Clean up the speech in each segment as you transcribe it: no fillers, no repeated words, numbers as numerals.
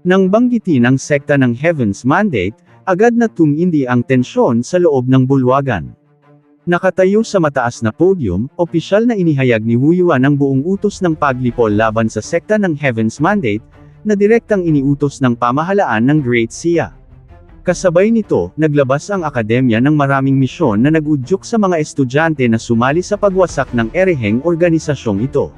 Nang banggitin ang sekta ng Heaven's Mandate, agad na tumindi ang tensyon sa loob ng bulwagan. Nakatayo sa mataas na podium, opisyal na inihayag ni Wu Yuan ang buong utos ng paglipol laban sa sekta ng Heaven's Mandate, na direktang iniutos ng pamahalaan ng Great Xia. Kasabay nito, naglabas ang akademya ng maraming misyon na nag-udyok sa mga estudyante na sumali sa pagwasak ng ereheng organisasyong ito.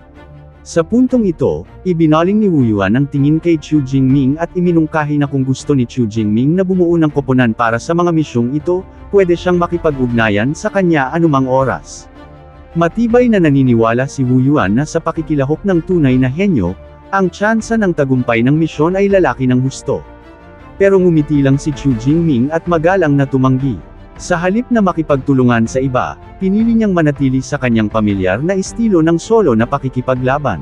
Sa puntong ito, ibinaling ni Wu Yuan ang tingin kay Chu Jingming at iminungkahi na kung gusto ni Chu Jingming na bumuo ng koponan para sa mga misyong ito, pwede siyang makipag-ugnayan sa kanya anumang oras. Matibay na naniniwala si Wu Yuan na sa pakikilahok ng tunay na henyo, ang tsansa ng tagumpay ng misyon ay lalaki ng husto. Pero ngumiti lang si Chu Jingming at magalang na tumanggi. Sa halip na makipagtulungan sa iba, pinili niyang manatili sa kanyang pamilyar na estilo ng solo na pakikipaglaban.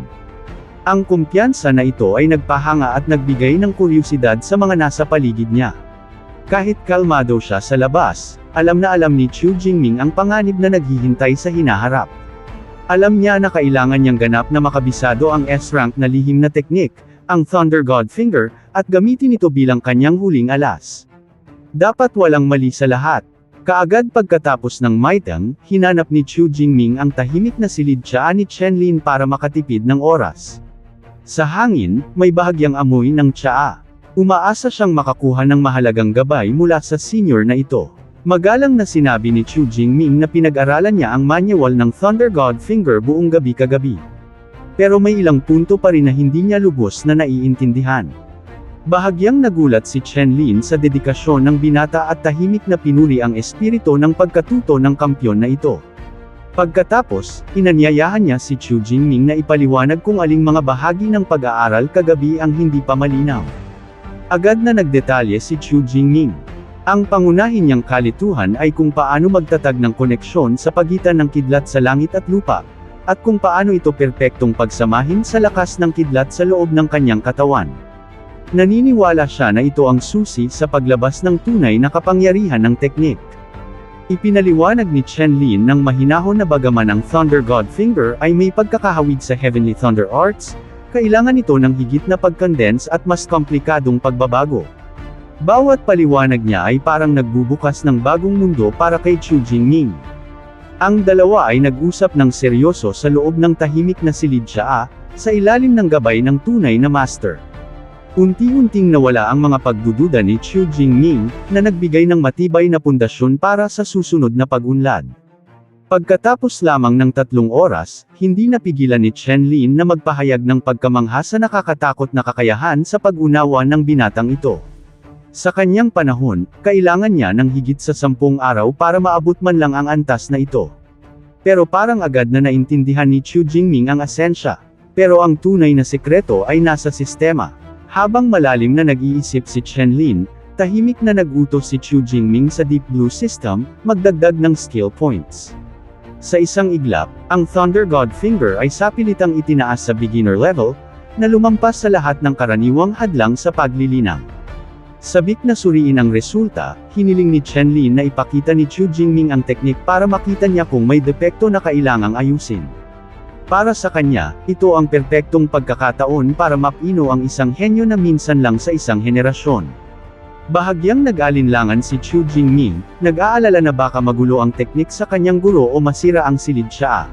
Ang kumpiyansa na ito ay nagpahanga at nagbigay ng kuryosidad sa mga nasa paligid niya. Kahit kalmado siya sa labas, alam na alam ni Chu Jingming ang panganib na naghihintay sa hinaharap. Alam niya na kailangan niyang ganap na makabisado ang S-rank na lihim na teknik, ang Thunder God Finger, at gamitin ito bilang kanyang huling alas. Dapat walang mali sa lahat. Kaagad pagkatapos ng Maitang, hinanap ni Chu Jingming ang tahimik na silid tsaa ni Chen Lin para makatipid ng oras. Sa hangin, may bahagyang amoy ng tsaa. Umaasa siyang makakuha ng mahalagang gabay mula sa senior na ito. Magalang na sinabi ni Chu Jingming na pinag-aralan niya ang manual ng Thunder God Finger buong gabi kagabi. Pero may ilang punto pa rin na hindi niya lubos na naiintindihan. Bahagyang nagulat si Chen Lin sa dedikasyon ng binata at tahimik na pinuri ang espiritu ng pagkatuto ng kampyon na ito. Pagkatapos, inanyayahan niya si Chu Jingming na ipaliwanag kung aling mga bahagi ng pag-aaral kagabi ang hindi pa malinaw. Agad na nagdetalye si Chu Jingming. Ang pangunahin niyang kalituhan ay kung paano magtatag ng koneksyon sa pagitan ng kidlat sa langit at lupa, at kung paano ito perpektong pagsamahin sa lakas ng kidlat sa loob ng kanyang katawan. Naniniwala siya na ito ang susi sa paglabas ng tunay na kapangyarihan ng teknik. Ipinaliwanag ni Chen Lin ng mahinahon na bagaman ang Thunder God Finger ay may pagkakahawig sa Heavenly Thunder Arts, kailangan ito ng higit na pag-condense at mas komplikadong pagbabago. Bawat paliwanag niya ay parang nagbubukas ng bagong mundo para kay Chu Jingming. Ang dalawa ay nag-usap ng seryoso sa loob ng tahimik na silid tsaa, sa ilalim ng gabay ng tunay na master. Unti-unting nawala ang mga pagdududa ni Chu Jingming, na nagbigay ng matibay na pundasyon para sa susunod na pag-unlad. Pagkatapos lamang ng 3 oras, hindi napigilan ni Chen Lin na magpahayag ng pagkamangha sa nakakatakot na kakayahan sa pag-unawa ng binatang ito. Sa kanyang panahon, kailangan niya ng higit sa 10 araw para maabot man lang ang antas na ito. Pero parang agad na naintindihan ni Chu Jingming ang asensya. Pero ang tunay na sekreto ay nasa sistema. Habang malalim na nag-iisip si Chen Lin, tahimik na nag-utos si Chu Jingming sa Deep Blue System, magdagdag ng skill points. Sa isang iglap, ang Thunder God Finger ay sapilitang itinaas sa beginner level, na lumampas sa lahat ng karaniwang hadlang sa paglilinang. Sabik na suriin ang resulta, hiniling ni Chen Lin na ipakita ni Chu Jingming ang teknik para makita niya kung may depekto na kailangang ayusin. Para sa kanya, ito ang perpektong pagkakataon para mapino ang isang henyo na minsan lang sa isang henerasyon. Bahagyang nag-alinlangan si Chu Jingming, nag-aalala na baka magulo ang teknik sa kanyang guro o masira ang silid tsaa.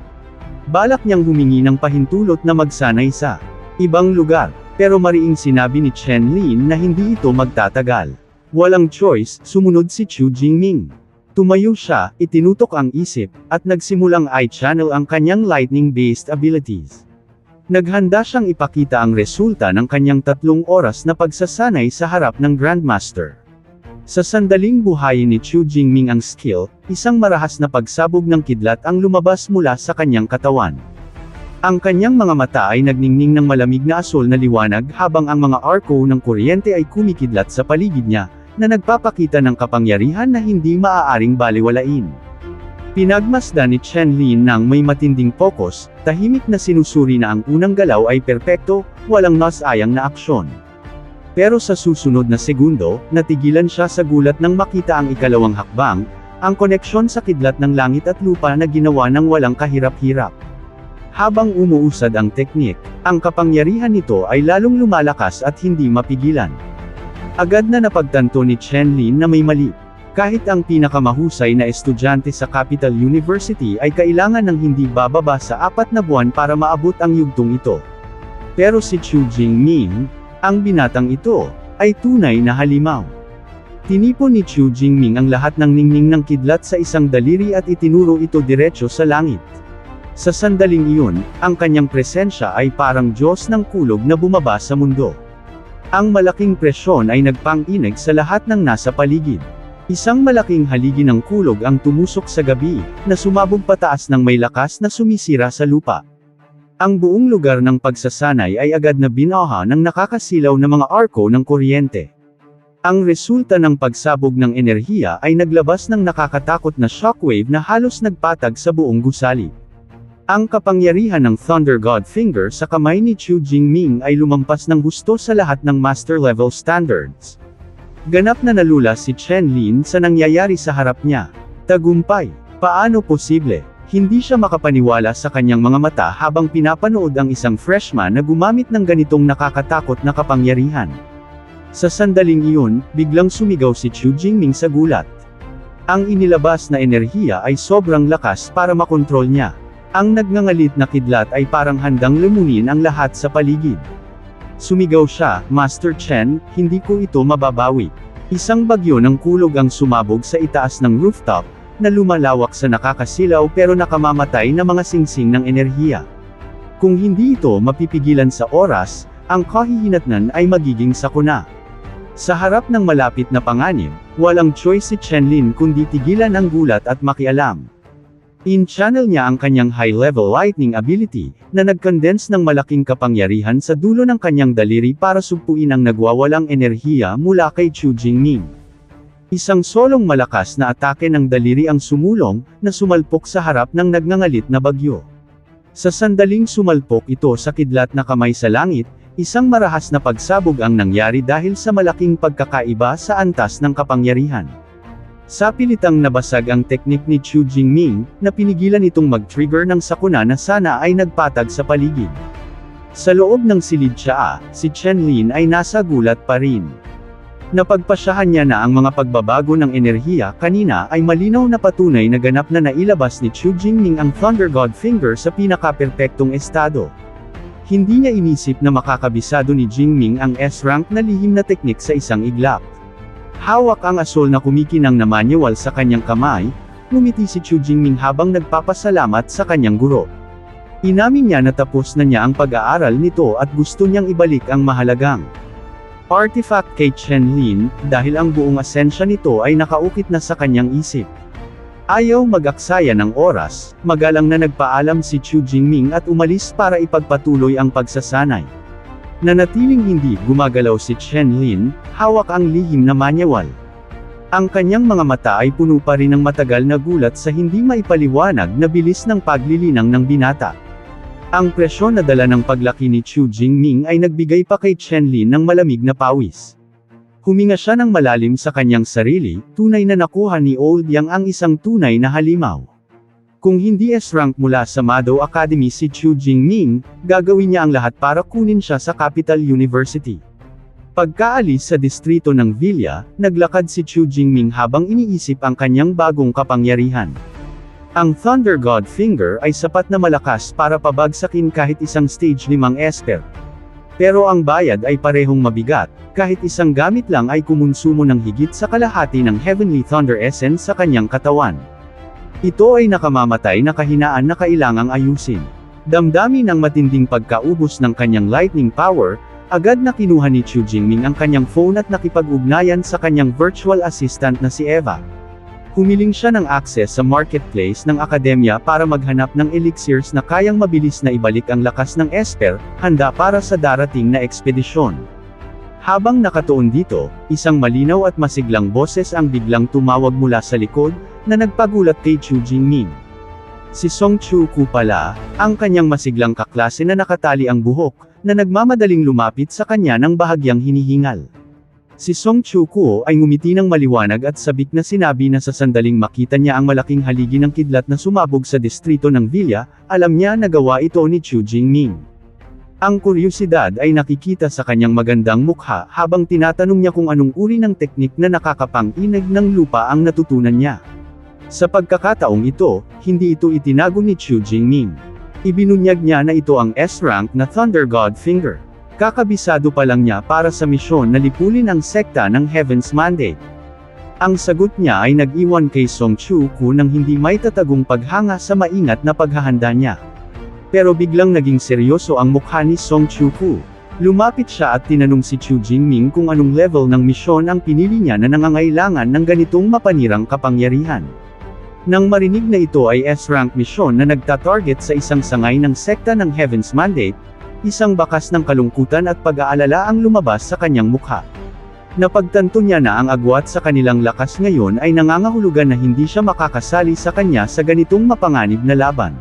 Balak niyang humingi ng pahintulot na magsanay sa ibang lugar, pero mariing sinabi ni Chen Lin na hindi ito magtatagal. Walang choice, sumunod si Chu Jingming. Tumayo siya, itinutok ang isip, at nagsimulang i-channel ang kanyang lightning-based abilities. Naghanda siyang ipakita ang resulta ng kanyang 3 oras na pagsasanay sa harap ng Grandmaster. Sa sandaling buhayin ni Chu Jingming ang skill, isang marahas na pagsabog ng kidlat ang lumabas mula sa kanyang katawan. Ang kanyang mga mata ay nagningning ng malamig na asol na liwanag habang ang mga arco ng kuryente ay kumikidlat sa paligid niya, na nagpapakita ng kapangyarihan na hindi maaaring balewalain. Pinagmasdan ni Chen Lin ng may matinding focus, tahimik na sinusuri na ang unang galaw ay perpekto, walang nasayang na aksyon. Pero sa susunod na segundo, natigilan siya sa gulat nang makita ang ikalawang hakbang, ang koneksyon sa kidlat ng langit at lupa na ginawa ng walang kahirap-hirap. Habang umuusad ang teknik, ang kapangyarihan nito ay lalong lumalakas at hindi mapigilan. Agad na napagtanto ni Chen Lin na may mali. Kahit ang pinakamahusay na estudyante sa Capital University ay kailangan ng hindi bababa sa 4 na buwan para maabot ang yugtong ito. Pero si Chu Jingming, ang binatang ito, ay tunay na halimaw. Tinipon ni Chu Jingming ang lahat ng ningning ng kidlat sa isang daliri at itinuro ito diretso sa langit. Sa sandaling iyon, ang kanyang presensya ay parang Diyos ng kulog na bumaba sa mundo. Ang malaking presyon ay nagpang-inig sa lahat ng nasa paligid. Isang malaking haligi ng kulog ang tumusok sa gabi, na sumabog pataas ng may lakas na sumisira sa lupa. Ang buong lugar ng pagsasanay ay agad na binaha ng nakakasilaw na mga arko ng kuryente. Ang resulta ng pagsabog ng enerhiya ay naglabas ng nakakatakot na shockwave na halos nagpatag sa buong gusali. Ang kapangyarihan ng Thunder God Finger sa kamay ni Chu Jingming ay lumampas ng husto sa lahat ng master level standards. Ganap na nalula si Chen Lin sa nangyayari sa harap niya. Tagumpay. Paano posible? Hindi siya makapaniwala sa kanyang mga mata habang pinapanood ang isang freshman na gumamit ng ganitong nakakatakot na kapangyarihan. Sa sandaling iyon, biglang sumigaw si Chu Jingming sa gulat. Ang inilabas na enerhiya ay sobrang lakas para makontrol niya. Ang nagngangalit na kidlat ay parang handang lumunin ang lahat sa paligid. Sumigaw siya, "Master Chen, hindi ko ito mababawi." Isang bagyo ng kulog ang sumabog sa itaas ng rooftop, na lumalawak sa nakakasilaw pero nakamamatay na mga singsing ng enerhiya. Kung hindi ito mapipigilan sa oras, ang kahihinatnan ay magiging sakuna. Sa harap ng malapit na panganib, walang choice si Chen Lin kundi tigilan ang gulat at makialam. In-channel niya ang kanyang high-level lightning ability, na nag-condense ng malaking kapangyarihan sa dulo ng kanyang daliri para sugpuin ang nagwawalang enerhiya mula kay Chu Jingming. Isang solong malakas na atake ng daliri ang sumulong, na sumalpok sa harap ng nagngangalit na bagyo. Sa sandaling sumalpok ito sa kidlat na kamay sa langit, isang marahas na pagsabog ang nangyari dahil sa malaking pagkakaiba sa antas ng kapangyarihan. Sa pilitang nabasag ang teknik ni Chu Jingming, na pinigilan itong mag-trigger ng sakuna na sana ay nagpatag sa paligid. Sa loob ng silid tsaa, si Chen Lin ay nasa gulat pa rin. Napagpasyahan niya na ang mga pagbabago ng enerhiya kanina ay malinaw na patunay na ganap na nailabas ni Chu Jingming ang Thunder God Finger sa pinakaperpektong estado. Hindi niya inisip na makakabisado ni Jingming ang S-rank na lihim na teknik sa isang iglap. Hawak ang asol na kumikinang na manual sa kanyang kamay, ngumiti si Chu Jingming habang nagpapasalamat sa kanyang guro. Inamin niya na tapos na niya ang pag-aaral nito at gusto niyang ibalik ang mahalagang artifact kay Chen Lin, dahil ang buong asensya nito ay nakaukit na sa kanyang isip. Ayaw mag-aksaya ng oras, magalang na nagpaalam si Chu Jingming at umalis para ipagpatuloy ang pagsasanay. Nanatiling hindi gumagalaw si Chen Lin, hawak ang lihim na manual. Ang kanyang mga mata ay puno pa rin ng matagal na gulat sa hindi maipaliwanag na bilis ng paglilinang ng binata. Ang presyon na dala ng paglaki ni Chu Jingming ay nagbigay pa kay Chen Lin ng malamig na pawis. Huminga siya ng malalim sa kanyang sarili, tunay na nakuha ni Old Yang ang isang tunay na halimaw. Kung hindi S-rank mula sa Mado Academy si Chu Jingming, gagawin niya ang lahat para kunin siya sa Capital University. Pagkaalis sa distrito ng Villa, naglakad si Chu Jingming habang iniisip ang kanyang bagong kapangyarihan. Ang Thunder God Finger ay sapat na malakas para pabagsakin kahit isang stage 5 esper. Pero ang bayad ay parehong mabigat, kahit isang gamit lang ay kumonsumo ng higit sa kalahati ng Heavenly Thunder Essence sa kanyang katawan. Ito ay nakamamatay na kahinaan na kailangang ayusin. Damdamin ang matinding pagkaubos ng kanyang lightning power, agad na kinuha ni Chu Jingming ang kanyang phone at nakipag-ugnayan sa kanyang virtual assistant na si Eva. Humiling siya ng access sa marketplace ng akademya para maghanap ng elixirs na kayang mabilis na ibalik ang lakas ng Esper, handa para sa darating na ekspedisyon. Habang nakatuon dito, isang malinaw at masiglang boses ang biglang tumawag mula sa likod, na nagpagulat kay Chu Jingming. Si Song Chu Ku pala, ang kanyang masiglang kaklase na nakatali ang buhok, na nagmamadaling lumapit sa kanya ng bahagyang hinihingal. Si Song Chukuo ay ngumiti ng maliwanag at sabik na sinabi na sa sandaling makita niya ang malaking haligi ng kidlat na sumabog sa distrito ng Villa, alam niya na gawa ito ni Chu Jingming. Ang kuryosidad ay nakikita sa kanyang magandang mukha habang tinatanong niya kung anong uri ng teknik na nakakapang-inag ng lupa ang natutunan niya. Sa pagkakataong ito, hindi ito itinago ni Chu Jingming. Ibinunyag niya na ito ang S-rank na Thunder God Finger. Kakabisado pa lang niya para sa misyon na lipulin ang sekta ng Heaven's Mandate. Ang sagot niya ay nag-iwan kay Song Chukuo ng hindi may tatagong paghanga sa maingat na paghahanda niya. Pero biglang naging seryoso ang mukha ni Song Chukuo. Lumapit siya at tinanong si Chu Jingming kung anong level ng misyon ang pinili niya na nangangailangan ng ganitong mapanirang kapangyarihan. Nang marinig na ito ay S-rank misyon na nagtatarget sa isang sangay ng sekta ng Heaven's Mandate, isang bakas ng kalungkutan at pag-aalala ang lumabas sa kanyang mukha. Napagtanto niya na ang agwat sa kanilang lakas ngayon ay nangangahulugan na hindi siya makakasali sa kanya sa ganitong mapanganib na laban.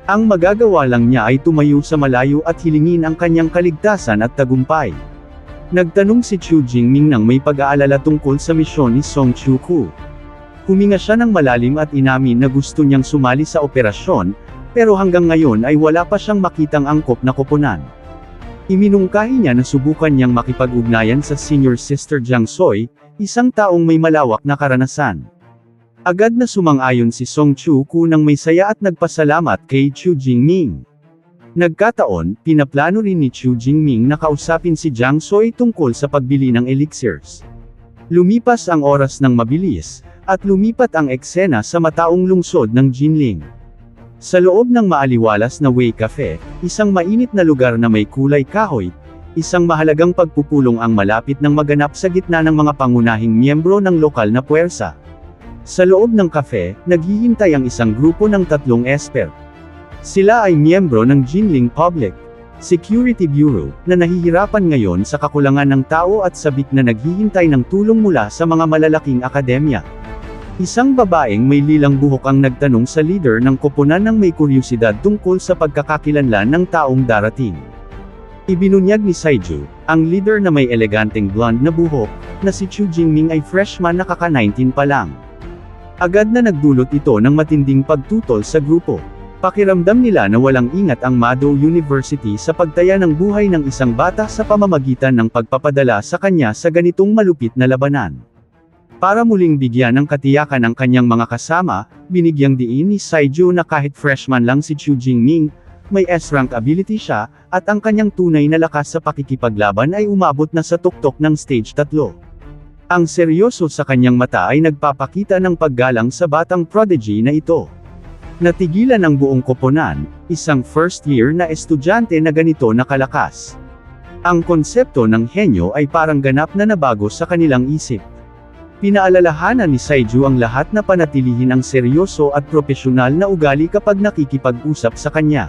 Ang magagawa lang niya ay tumayo sa malayo at hilingin ang kanyang kaligtasan at tagumpay. Nagtanong si Chu Jingming nang may pag-aalala tungkol sa misyon ni Song Chukuo. Huminga siya ng malalim at inamin na gusto niyang sumali sa operasyon, pero hanggang ngayon ay wala pa siyang makitang angkop na koponan. Iminungkahi niya na subukan niyang makipag-ugnayan sa senior sister Jiang Soy, isang taong may malawak na karanasan. Agad na sumang-ayon si Song Chukuo nang may saya at nagpasalamat kay Chu Jingming. Nagkataon, pinaplano rin ni Chu Jingming na kausapin si Jiang Soy tungkol sa pagbili ng elixirs. Lumipas ang oras ng mabilis, at lumipat ang eksena sa mataong lungsod ng Jinling. Sa loob ng maaliwalas na Wei Cafe, isang mainit na lugar na may kulay kahoy, isang mahalagang pagpupulong ang malapit ng maganap sa gitna ng mga pangunahing miyembro ng lokal na puwersa. Sa loob ng cafe, naghihintay ang isang grupo ng 3 esper. Sila ay miyembro ng Jinling Public Security Bureau, na nahihirapan ngayon sa kakulangan ng tao at sabik na naghihintay ng tulong mula sa mga malalaking akademya. Isang babaeng may lilang buhok ang nagtanong sa leader ng koponan ng may kuryosidad tungkol sa pagkakakilanlan ng taong darating. Ibinunyag ni Saiju, ang leader na may eleganteng blonde na buhok, na si Chu Jingming ay freshman na kaka-19 pa lang. Agad na nagdulot ito ng matinding pagtutol sa grupo. Pakiramdam nila na walang ingat ang Mado University sa pagtaya ng buhay ng isang bata sa pamamagitan ng pagpapadala sa kanya sa ganitong malupit na labanan. Para muling bigyan ng katiyakan ang kanyang mga kasama, binigyang diin ni Saiju na kahit freshman lang si Chu Jingming, may S-rank ability siya, at ang kanyang tunay na lakas sa pakikipaglaban ay umabot na sa tuktok ng stage 3. Ang seryoso sa kanyang mata ay nagpapakita ng paggalang sa batang prodigy na ito. Natigilan ang buong koponan, isang first year na estudyante na ganito na kalakas. Ang konsepto ng henyo ay parang ganap na nabago sa kanilang isip. Pinaalalahanan ni Saiju ang lahat na panatilihin ang seryoso at propesyonal na ugali kapag nakikipag-usap sa kanya.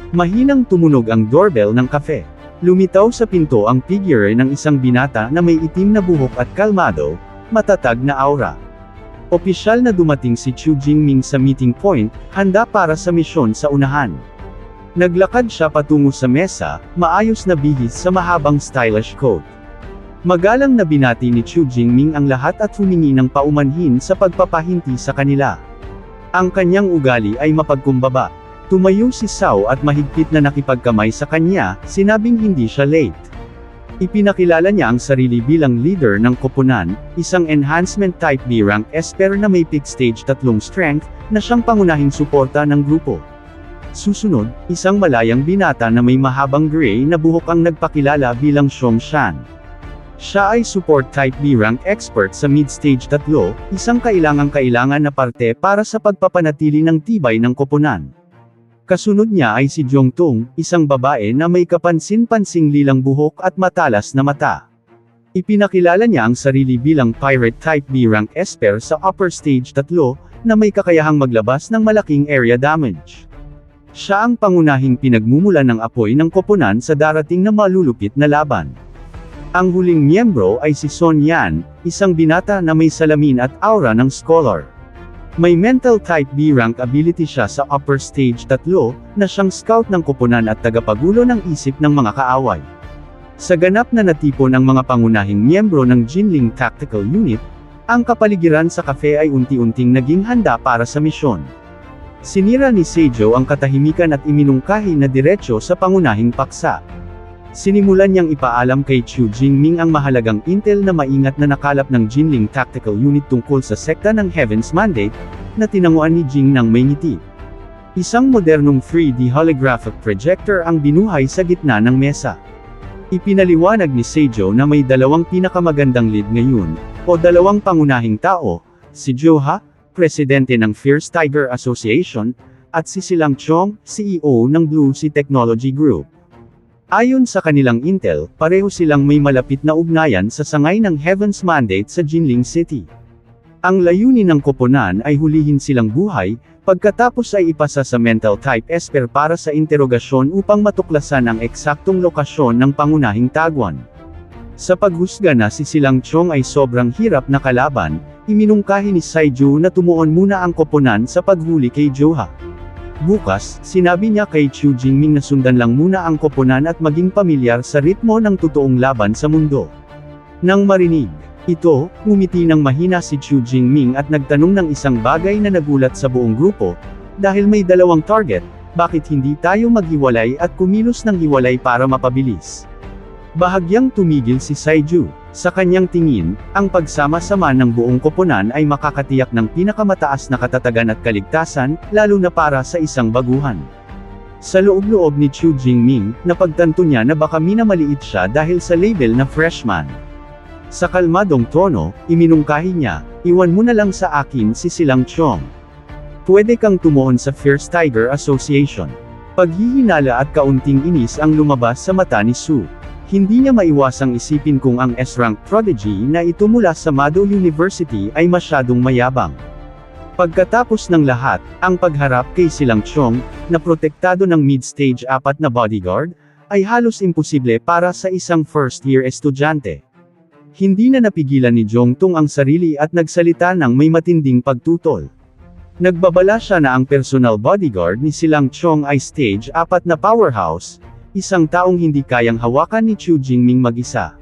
Mahinang tumunog ang doorbell ng cafe. Lumitaw sa pinto ang figure ng isang binata na may itim na buhok at kalmado, matatag na aura. Opisyal na dumating si Chu Jingming sa meeting point, handa para sa misyon sa unahan. Naglakad siya patungo sa mesa, maayos na bihis sa mahabang stylish coat. Magalang na binati ni Chu Jingming ang lahat at humingi ng paumanhin sa pagpapahinti sa kanila. Ang kanyang ugali ay mapagkumbaba. Tumayo si Sao at mahigpit na nakipagkamay sa kanya, sinabing hindi siya late. Ipinakilala niya ang sarili bilang leader ng koponan, isang enhancement type B rank esper na may peak stage 3 strength, na siyang pangunahing suporta ng grupo. Susunod, isang malayang binata na may mahabang gray na buhok ang nagpakilala bilang Xiong Shan. Siya ay support type B rank expert sa mid-stage 3, isang kailangan na parte para sa pagpapanatili ng tibay ng koponan. Kasunod niya ay si Jongtung, isang babae na may kapansin-pansing lilang buhok at matalas na mata. Ipinakilala niya ang sarili bilang pirate type B rank esper sa upper stage 3, na may kakayahang maglabas ng malaking area damage. Siya ang pangunahing pinagmumulan ng apoy ng koponan sa darating na malulupit na laban. Ang huling miyembro ay si Son Yan, isang binata na may salamin at aura ng scholar. May mental type B rank ability siya sa upper stage 3, na siyang scout ng koponan at tagapagulo ng isip ng mga kaaway. Sa ganap na natipon ang mga pangunahing miyembro ng Jinling Tactical Unit, ang kapaligiran sa cafe ay unti-unting naging handa para sa misyon. Sinira ni Seijo ang katahimikan at iminungkahi na diretsyo sa pangunahing paksa. Sinimulan niyang ipaalam kay Chu Jingming ang mahalagang intel na maingat na nakalap ng Jinling Tactical Unit tungkol sa sekta ng Heaven's Mandate, na tinanguan ni Jing ng may ngiti. Isang modernong 3D holographic projector ang binuhay sa gitna ng mesa. Ipinaliwanag ni Seijo na may dalawang pinakamagandang lead ngayon, o dalawang pangunahing tao, si Joha, presidente ng Fierce Tiger Association, at si Silang Chong, CEO ng Blue Sea Technology Group. Ayon sa kanilang intel, pareho silang may malapit na ugnayan sa sangay ng Heaven's Mandate sa Jinling City. Ang layunin ng koponan ay hulihin silang buhay, pagkatapos ay ipasa sa mental type esper para sa interogasyon upang matuklasan ang eksaktong lokasyon ng pangunahing tagwan. Sa paghusga na si Silang Chong ay sobrang hirap na kalaban, iminungkahi ni Saiju na tumuon muna ang koponan sa paghuli kay Joha. Bukas, sinabi niya kay Chu Jingming na sundan lang muna ang koponan at maging pamilyar sa ritmo ng totoong laban sa mundo. Nang marinig ito, ngumiti ng mahina si Chu Jingming at nagtanong ng isang bagay na nagulat sa buong grupo, dahil may dalawang target, bakit hindi tayo maghiwalay at kumilos ng hiwalay para mapabilis? Bahagyang tumigil si Saiju. Sa kanyang tingin, ang pagsama-sama ng buong koponan ay makakatiyak ng pinakamataas na katatagan at kaligtasan, lalo na para sa isang baguhan. Sa loob-loob ni Chu Jingming, napagtanto niya na baka minamaliit siya dahil sa label na freshman. Sa kalmadong tono, iminungkahi niya, iwan mo na lang sa akin si Silang Chong. Pwede kang tumuon sa Fierce Tiger Association. Paghihinala at kaunting inis ang lumabas sa mata ni Su. Hindi niya maiwasang isipin kung ang S-rank prodigy na ito mula sa Mado University ay masyadong mayabang. Pagkatapos ng lahat, ang pagharap kay Silang Chong, na protektado ng mid-stage 4 na bodyguard, ay halos imposible para sa isang first-year estudyante. Hindi na napigilan ni Jongtung ang sarili at nagsalita ng may matinding pagtutol. Nagbabala siya na ang personal bodyguard ni Silang Chong ay stage 4 na powerhouse, isang taong hindi kayang hawakan ni Chu Jingming mag-isa.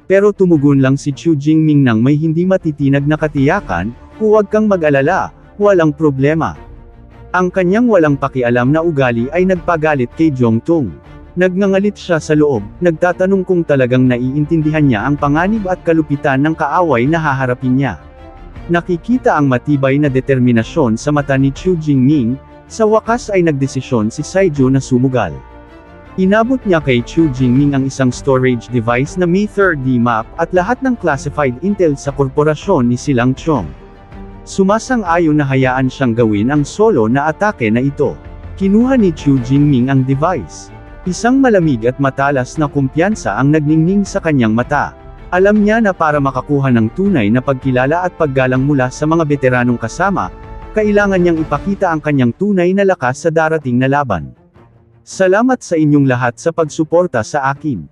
Pero tumugon lang si Chu Jingming ng may hindi matitinag na katiyakan, huwag kang mag-alala, walang problema. Ang kanyang walang pakialam na ugali ay nagpagalit kay Jongtung. Nagngangalit siya sa loob, nagtatanong kung talagang naiintindihan niya ang panganib at kalupitan ng kaaway na haharapin niya. Nakikita ang matibay na determinasyon sa mata ni Chu Jingming, sa wakas ay nagdesisyon si Saiju na sumugal. Inabot niya kay Chu Jingming ang isang storage device na may 3D map at lahat ng classified intel sa korporasyon ni Silang Chong. Sumasang-ayon na hayaan siyang gawin ang solo na atake na ito. Kinuha ni Chu Jingming ang device. Isang malamig at matalas na kumpiyansa ang nagningning sa kanyang mata. Alam niya na para makakuha ng tunay na pagkilala at paggalang mula sa mga veteranong kasama, kailangan niyang ipakita ang kanyang tunay na lakas sa darating na laban. Salamat sa inyong lahat sa pagsuporta sa akin.